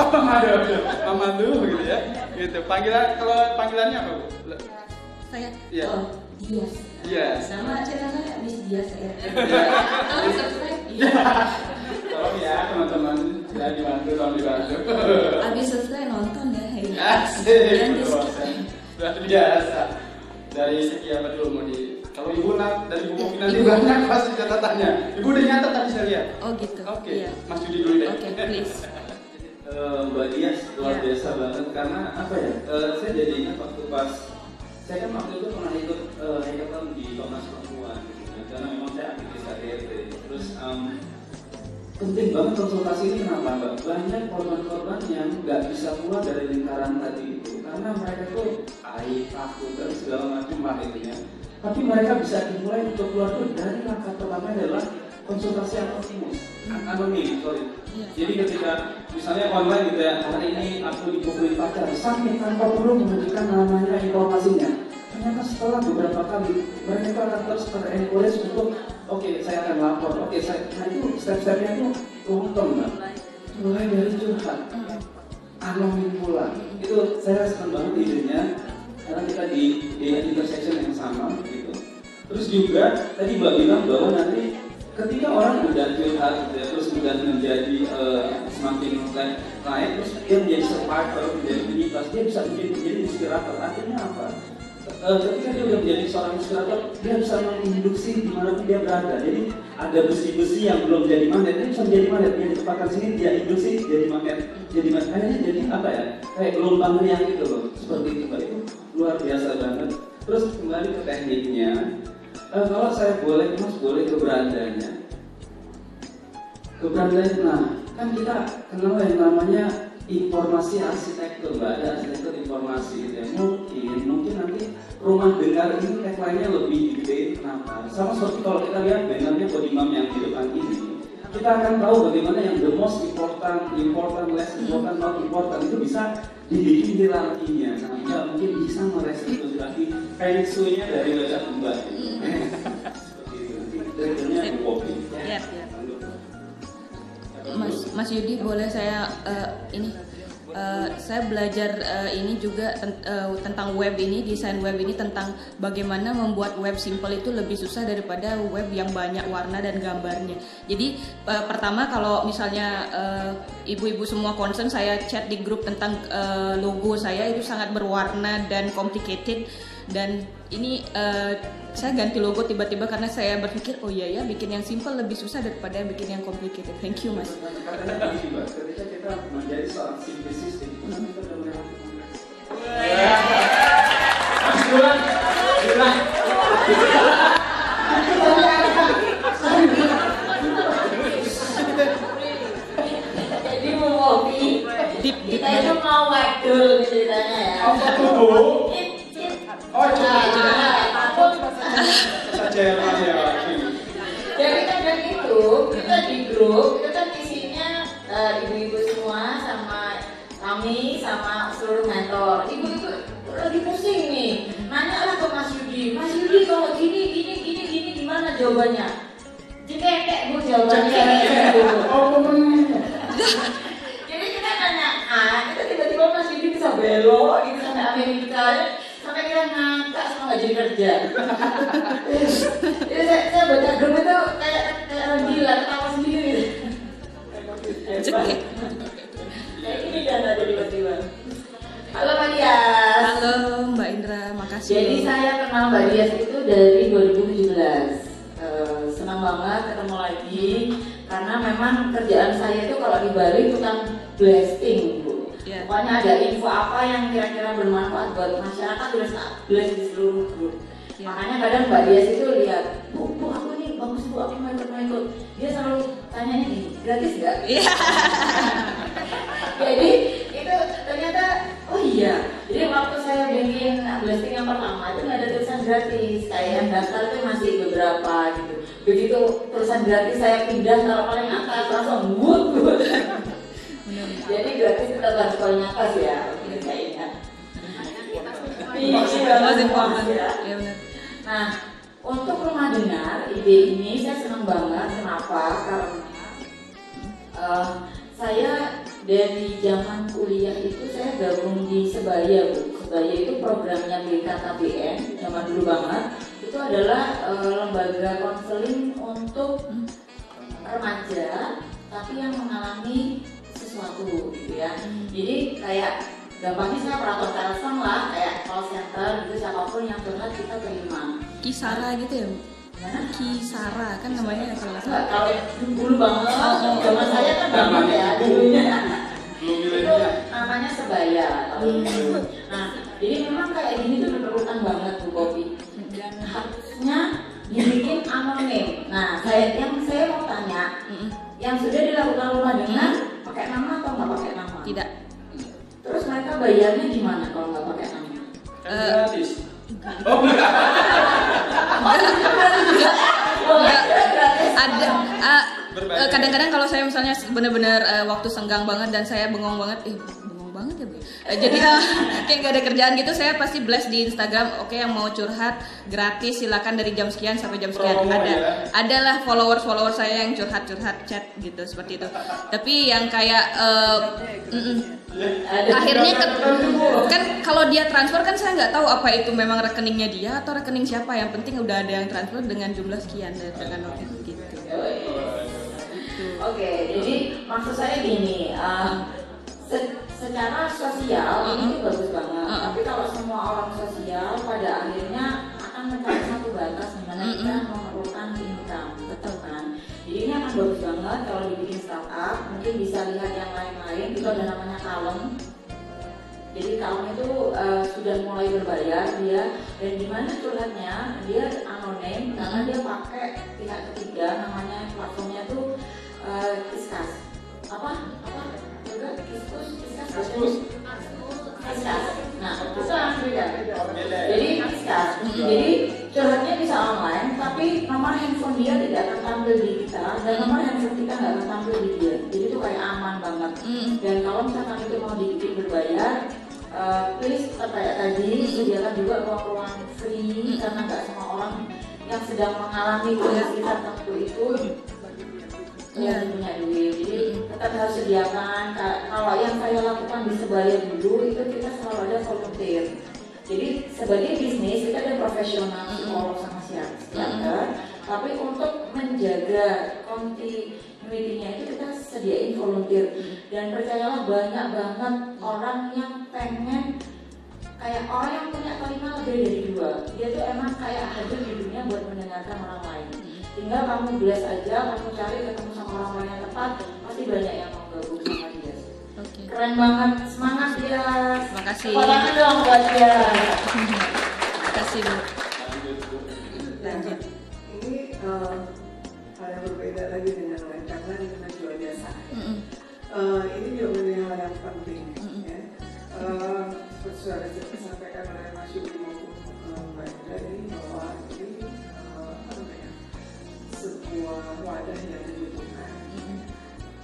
Mama lu gitu ya. Gitu. Kalau panggilannya apa, Bu? Saya. Iya. Dias. Yes. Sama channel saya Miss Dias ya. Tolong subscribe. Tolong ya teman-teman, ya dibantu. Abis subscribe nonton ya. Asik. Luar biasa. Dari segi apa dulu mau kalau Ibu dari Bu Mopi nanti banyak pasti catatannya. Ibu udah nyatet tadi saya lihat. Oh gitu. Oke. Iya. Mas Yudi dulu deh. Oke, please. Mbak Dias luar biasa banget karena apa ya? Saya jadi ingat waktu pas saya kan waktu itu pernah ikut hackathon di Komnas Perempuan gitu, kan, karena memang saya aktivis KDRT. Terus penting banget konsultasi ini kenapa Mbak? Banyak korban-korban yang nggak bisa keluar dari lingkaran tadi itu karena mereka tuh takut dan segala macam lah itu ya. Tapi mereka bisa dimulai untuk keluar tuh dari langkah pertama adalah konsultasi anonim, sorry. Jadi ketika misalnya online gitu ya, hari ini aku dipukulin pacar, sampai tanpa perlu menunjukkan namanya informasinya. Ternyata setelah beberapa kali mereka akan terus ter-encourage untuk oke, saya akan lapor, nah itu step-stepnya itu long term, mulai dari curhat, anonim pula. Itu saya senang banget idenya karena kita di intersection yang sama gitu. Terus juga tadi Mbak bilang bahwa nanti ketika orang udah curhat gitu ya, terus udah menjadi semakin naik, terus dia menjadi survivor, menjadi penyintas, dia bisa menjadi inspirator. Akhirnya apa? Ketika dia udah menjadi seorang inspirator, dia bisa menginduksi dimanapun dia berada. Jadi ada besi-besi yang belum jadi magnet, dia bisa menjadi magnet. Yang ditempatkan sini dia induksi jadi magnet, akhirnya jadi apa ya? Kayak gelombang yang itu loh, seperti itu. Itu luar biasa banget. Terus kembali ke tekniknya. Kalau saya boleh, Mas boleh keberadaannya. Nah kan kita kenal yang namanya informasi arsitektur, Mbak, ada arsitektur informasi gitu ya. Mungkin nanti rumah dengar ini tagline-nya lebih gede. Kenapa? Sama seperti kalau kita lihat bannernya Podimam yang di depan ini, kita akan tahu bagaimana yang the most important, less important, not important itu bisa dibikin hierarkinya. Nah, Mbak mungkin bisa merestitusi feng shui-nya dari wajah Mbak. Seperti itu. Triggernya kopi. Iya. Mas Yudi, boleh saya saya belajar ini juga tentang web ini, desain web ini, tentang bagaimana membuat web simple itu lebih susah daripada web yang banyak warna dan gambarnya. Jadi pertama kalau misalnya ibu-ibu semua concern, saya chat di grup tentang logo saya itu sangat berwarna dan complicated, dan ini saya ganti logo tiba-tiba karena saya berpikir oh iya ya, bikin yang simple lebih susah daripada bikin yang complicated. Thank you, Mas. Karena begini, Mbak, ketika kita menjadi seorang simplisis itu kita udah jadi mau ngopi, kita itu mau wadul ceritanya ya. Apa tuh, Bu? Jadi kadang itu kita di grup itu kan isinya ibu-ibu semua sama kami sama seluruh mentor. Ibu itu lagi pusing nih, nanya lah ke Mas Yudi kalau gini gimana jawabannya? Cekek Bu jawabannya. Jadi kita nanya itu tiba-tiba Mas Yudi bisa belok gitu sampai Amerika. Sampai kita ngangkat semua nggak jadi kerja. Jadi saya baca grup itu kayak orang gila, ketawa sendiri. Kayak gini kan ada tiba-tiba. Halo Mbak Dias. Halo Mbak Indra, makasih. Jadi saya kenal Mbak Dias itu dari 2017. Senang banget ketemu lagi karena memang kerjaan saya itu kalau di Bali tukang blasting, Bu. Yeah. Pokoknya ada info apa yang kira-kira bermanfaat buat masyarakat blast di seluruh grup. Yeah. Makanya kadang Mbak Dias itu lihat, Bu aku nih bagus Bu, aku mau ikut. Dia selalu tanya ini, gratis nggak? Yeah. Jadi itu ternyata, oh iya. Jadi waktu saya bikin blasting yang pertama itu nggak ada tulisan gratis. Kayak yang daftar itu masih beberapa gitu. Begitu tulisan gratis saya pindah taruh paling atas langsung wood. Jadi gratis tetap harus paling atas ya. Ini saya ingat. Ya. Nah, untuk rumah dengar ide ini saya senang banget. Kenapa? Karena saya Dan di zaman kuliah itu saya gabung di Sebaya, Bu. Sebaya itu programnya BKKBN zaman dulu banget. Itu adalah lembaga konseling untuk remaja tapi yang mengalami sesuatu gitu ya. Jadi kayak gampangnya saya operator telepon lah, kayak call center gitu, siapapun yang curhat kita terima. Kisara gitu ya, Bu? Gimana? Kisara kan namanya kalau nggak Enggak, salah. kalau yang dulu banget, zaman saya kan banget Namanya ya itu. dulunya. Belum Itu milenial. namanya Sebaya. Nah, jadi memang kayak gini tuh diperlukan banget Bu Kopi. Dan harusnya dibikin anonim. Nah, yang saya mau tanya, yang sudah dilakukan rumah dengan pakai nama atau nggak pakai nama? Tidak. Terus mereka bayarnya gimana kalau nggak pakai nama? Kan gratis. Ada kadang-kadang kalau saya misalnya benar-benar waktu senggang banget dan saya bengong banget, bengong banget ya, Bu. Jadi kayak gak ada kerjaan gitu, saya pasti blast di Instagram. Oke, yang mau curhat gratis silakan dari jam sekian sampai jam sekian. Promo ya. Adalah follower saya yang curhat chat gitu seperti itu. Tapi yang kayak akhirnya kan kalau dia transfer kan saya nggak tahu apa itu memang rekeningnya dia atau rekening siapa. Yang penting udah ada yang transfer dengan jumlah sekian dengan gitu. Oke, jadi maksud saya gini, secara sosial ini bagus banget. Tapi kalau semua orang sosial pada akhirnya akan mencari satu batas di mana kita memerlukan income, betul kan? Jadi ini akan bagus banget kalau dibikin startup. Mungkin bisa lihat yang lain-lain. Itu ada namanya Kalem. Jadi Kalem itu sudah mulai berbayar dia, dan gimana curhatnya dia anonim karena dia pakai pihak ketiga, namanya platformnya tuh Kiskas. Apa? Juga Kiskas. Nah, itu langsung beda. Jadi Kiskas. Jadi curhatnya bisa online, tapi nomor handphone dia tidak akan tampil di kita dan nomor handphone kita nggak akan tampil di dia. Jadi itu kayak aman banget. Dan kalau misalkan itu mau dibikin berbayar, please kayak tadi sediakan juga ruang-ruang free karena nggak semua orang yang sedang mengalami kondisi tertentu itu punya duit. Jadi tetap harus sediakan. Kalau yang saya lakukan di Sebaya dulu itu kita selalu ada volunteer. Jadi sebagai bisnis kita ada profesional psikolog sama psikiater, tapi untuk menjaga continuity-nya itu kita sediain volunteer. Dan percayalah banyak banget orang yang pengen kayak orang yang punya telinga lebih dari dua. Dia tuh emang kayak hadir di dunia buat mendengarkan orang lain. Tinggal kamu bless aja, kamu cari ketemu sama orang yang tepat, pasti banyak yang mau gabung sama dia. Keren banget, semangat dia. Terima kasih. Tangan dong buat dia. Terima kasih, Bu. Lanjut. Ini hal yang berbeda lagi dengan lain karena ini kena jual jasa. Ini juga menjadi hal yang penting. Ya. Seperti sudah disampaikan oleh Mas Yudi maupun Mbak Indra ini bahwa ini sebuah wadah yang dibutuhkan.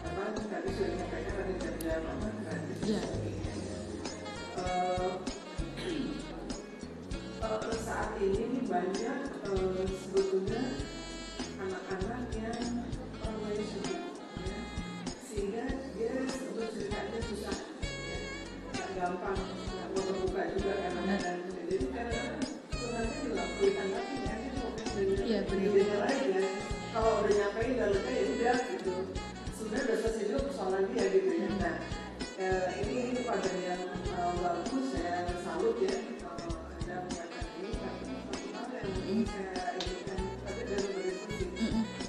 Karena tadi sudah disampaikan ada jam-jam gratis dan sebagainya. Saat ini banyak sebetulnya anak-anak yang mulai sibuk, ya, sehingga dia untuk ceritanya susah, ya, nggak gampang, nggak mau terbuka juga kadang-kadang. Jadi kadang-kadang sebenarnya dilakukan tanggapi ya, didengar aja. Kalau udah nyampein udah lega ya udah gitu. Sebenarnya udah selesai juga persoalan dia gitu ya. Nah, ini pada yang bagus, saya salut ya. Ada menyampaikan ini, tapi satu hal yang saya inginkan tadi dari berdiskusi.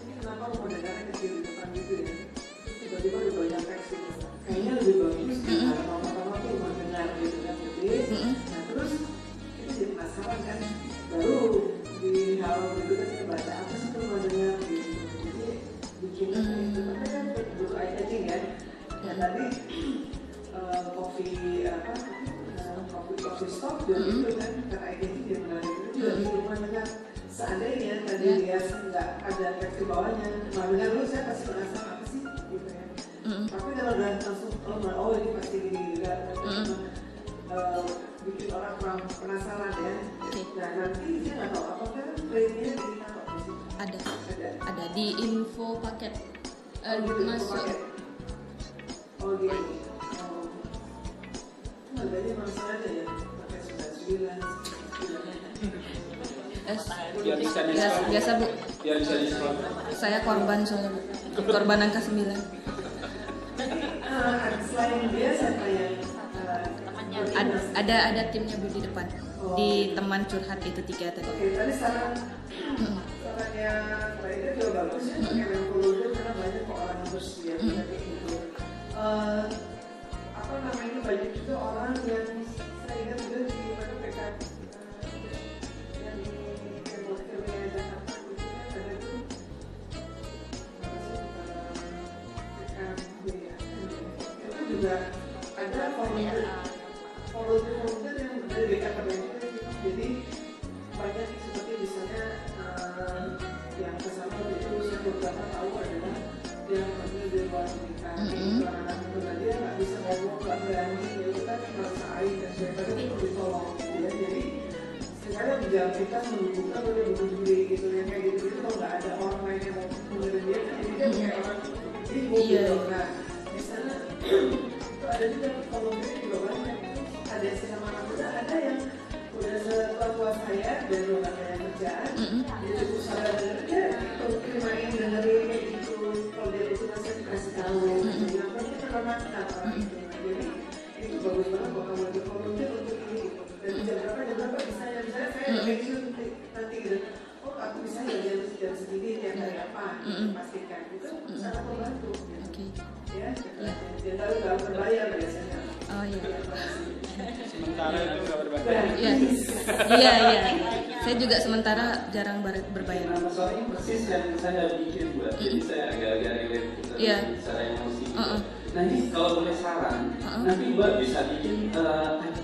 Ini kenapa rumah negara kecil di depan gitu ya? Terus tiba-tiba udah banyak teks gitu. Kayaknya lebih bagus. Pertama-tama tuh rumah dengar gitu kan, jadi. Nah terus kita jadi penasaran kan, baru di hal berikutnya kita baca apa sih itu rumah dengar gitu. Jadi bikin itu, tapi kan butuh eye catching ya. Dan tadi coffee stop juga gitu kan, karena ini dia menarik itu juga di rumah dengar. Seandainya tadi dia nggak ada teks di bawahnya, rumah dengar dulu saya pasti penasaran apa sih gitu ya. Tapi kalau udah langsung oh ini pasti gini juga, bikin orang kurang penasaran ya. Nah nanti saya nggak tahu apakah rate-nya ditaruh di situ. Ada di info paket masuk. Oh gini. bedanya masih ada ya pakai 99. Biar bisa diskon. Biasa Bu, Biar bisa diskon. saya korban soalnya Bu, korban angka 9. Selain dia siapa yang Ada timnya Bu di depan, di teman curhat itu 3 tadi. Oke, tadi sarannya Mbak Ida juga bagus ya, pakai Memfolder karena banyak kok orang yang bersedia kayak gitu. Apa namanya, banyak juga orang yang saya ingat juga di mana PK yang di wilayah Jakarta itu kan ada tuh PKB ya, itu juga ada volunteer yang dari BKKB itu, jadi banyak seperti misalnya yang kesana itu saya beberapa tahu adalah yang maksudnya di luar pernikahan itu anak-anak muda dia nggak bisa ngomong, nggak berani, ya itu kan merasa aib dan sebagainya, itu perlu ditolong gitu ya. Jadi sekarang jangan kita membuka boleh bunuh diri gitu ya, kayak gitu itu kalau nggak ada orang lain yang mau mendengar dia kan jadi kan kayak orang bingung gitu. Nah misalnya itu ada juga volunteer juga banyak, ada yang sama anak muda, ada yang udah setua saya dan udah nggak ada kerjaan, dia cukup sadar dia itu terimain dengerin kayak gitu, kalau dia itu masih dikasih tahu, yang penting kita makan orang itu, jadi itu bagus banget kalau kamu lagi volunteer untuk ini gitu, dan jam berapa bisa ya, misalnya saya kayak gitu nanti gitu, oh aku bisa ya jam segini tiap hari apa, pastikan itu sangat membantu, ya, dia tahu nggak berbayar biasanya. Oh iya. Sementara itu nggak berbayar. Iya. Saya juga sementara jarang berbayar. Nah, masalahnya persis yang saya bikin buat, jadi saya agak-agak relate secara emosi. Nah ini kalau boleh saran, nanti Mbak bisa bikin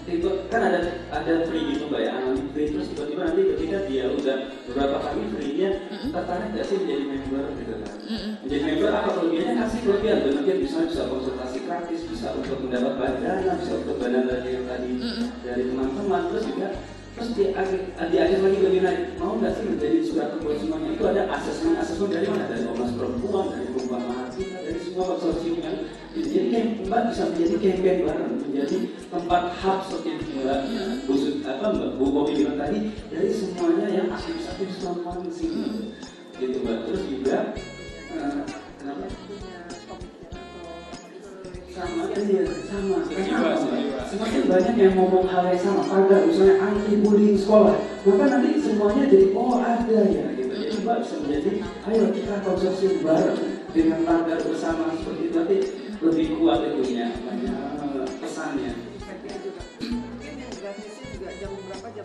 itu kan ada free gitu Mbak ya, anonим free, terus tiba-tiba nanti ketika dia udah beberapa kali free-nya tertarik nggak sih menjadi member gitu kan? Menjadi member apa kelebihannya? Kasih kelebihan, benar dia bisa konsultasi gratis, bisa untuk mendapat dana, bisa untuk dana dari yang tadi dari teman-teman, terus juga terus di akhir lagi lebih naik, mau nggak sih menjadi surat buat semuanya? Itu ada asesmen dari mana? Dari Komnas Perempuan, dari Perempuan Mahasiswa, dari semua konsorsium yang jadi Mbak bisa menjadi campaign bareng, menjadi tempat hub seperti Mbak Mbak Bu Kopi bilang tadi, dari semuanya yang aktif selama sih gitu Mbak. Terus juga kenapa? Sama. Semakin banyak yang ngomong hal yang sama, pada misalnya anti bullying sekolah, maka nanti semuanya jadi ada ya gitu. Jadi Mbak bisa menjadi, ayo kita konsorsium bareng dengan tagar bersama seperti itu, nanti lebih kuat itunya, pesannya. Mungkin yang gratisnya juga jam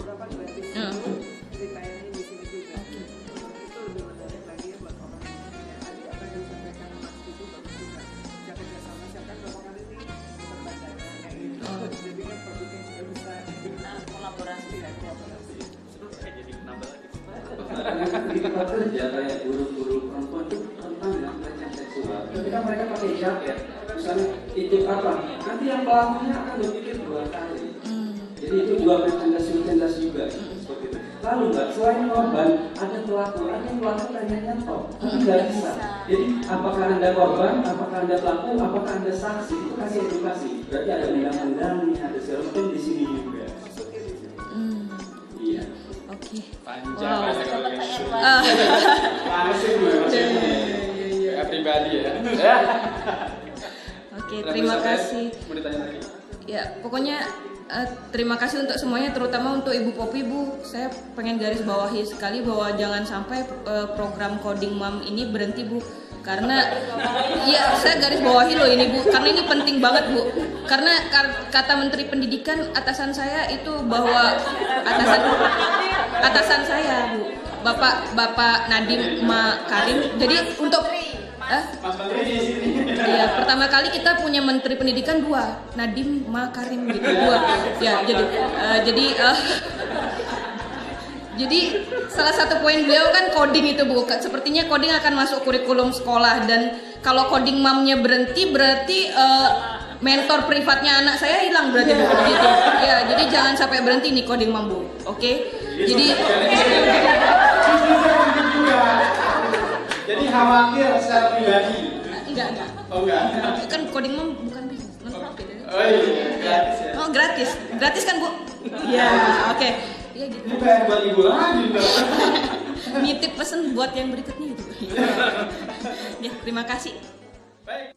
berapa gratis itu ditayangin di sini juga. Itu lebih menarik lagi ya buat orang yang tadi apa yang disampaikan Mas itu bagus juga. Jangan kerjasama, siapkan beberapa kali ini berbacanya kayak gitu. Jadi kan produknya juga bisa kolaborasi ya, kolaborasi. Jadi nambah lagi. Di tempat kerja kayak guru-guru perempuan itu tentang pelecehan seksual. Ketika mereka pakai jaket, misalnya itu apa? Nanti yang pelakunya akan berpikir 2 kali. Jadi itu juga merchandise juga seperti itu. Lalu Mbak, selain korban, ada pelaku tanyanya top, tapi nggak bisa. Jadi apakah Anda korban, apakah Anda pelaku, apakah Anda saksi, itu kasih edukasi. Berarti ada undang-undangnya, ada segala macam di sini juga. Iya. Oke. Panjang Wow. kalau gitu. Langsung ya pribadi ya. Oke, terima kasih. Mau ditanya lagi? Ya, pokoknya terima kasih untuk semuanya, terutama untuk Ibu Popi Bu. Saya pengen garis bawahi sekali bahwa jangan sampai program Coding Mom ini berhenti Bu. Karena ya saya garis bawahi loh ini Bu, karena ini penting banget Bu. Karena kata Menteri Pendidikan atasan saya itu bahwa atasan saya Bu, Bapak Nadiem Makarim. Jadi untuk Mas Menteri di sini. Iya, pertama kali kita punya Menteri Pendidikan 2, Nadiem Makarim gitu 2. Ya, jadi salah satu poin beliau kan coding itu Bu. Sepertinya coding akan masuk kurikulum sekolah, dan kalau coding mamnya berhenti berarti mentor privatnya anak saya hilang berarti Bu gitu. Ya, jadi jangan sampai berhenti nih coding mam Bu. Oke? Jadi khawatir secara pribadi. Enggak. Oh enggak. Kan coding mam bukan bisnis, non profit. Oh iya, gratis ya. Oh gratis, gratis kan Bu? Iya, oke. Iya gitu. Ini kayak buat ibu lagi Mbak. Nitip pesen buat yang berikutnya gitu. Ya, terima kasih. Baik.